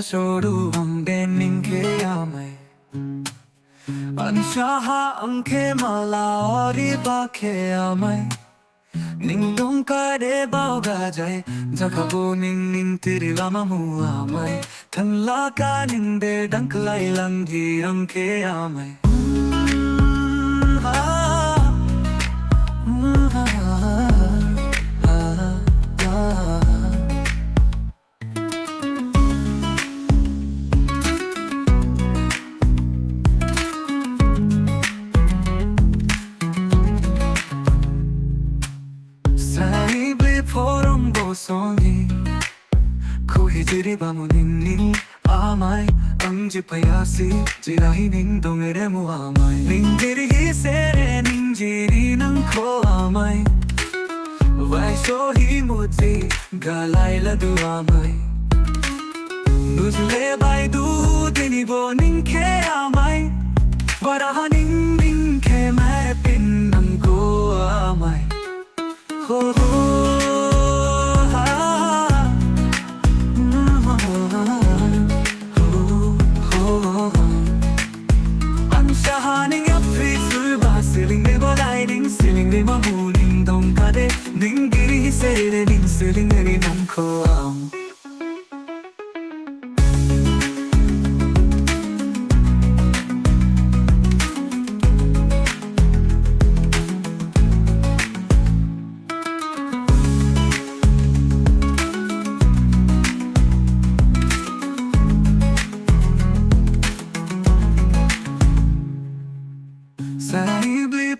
shoru ambe ninge amai anshaha anke mala ori bakhe amai ning dong kare bauga jai jakabo ning tirilama mu amai thanla ka ning de dank lai lang ji anke amai 포럼 보송이 코히지리 바무닝닝 아마이 응지파야시 지라히 닝동에레 무아마이 닝지리 히세레 닝지리 낭코 아마이 와이쇼히 무지 갈라일라두 아마이 누즈레 바이두 디니보 닝케 아마이 와라하 닝닝케 마에핀 낭고 아마이 호호 Siling de mahuling dong kade ning giri sere ning siling ni nang ko am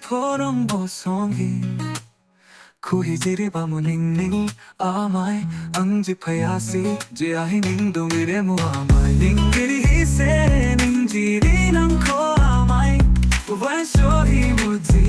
포럼 보송이 코히지리 바무닝닝 아마이 응지파야시 지아히 닝동이레 무아마이 닝기리 히세 닝지리 낭코 아마이 와쇼히 무지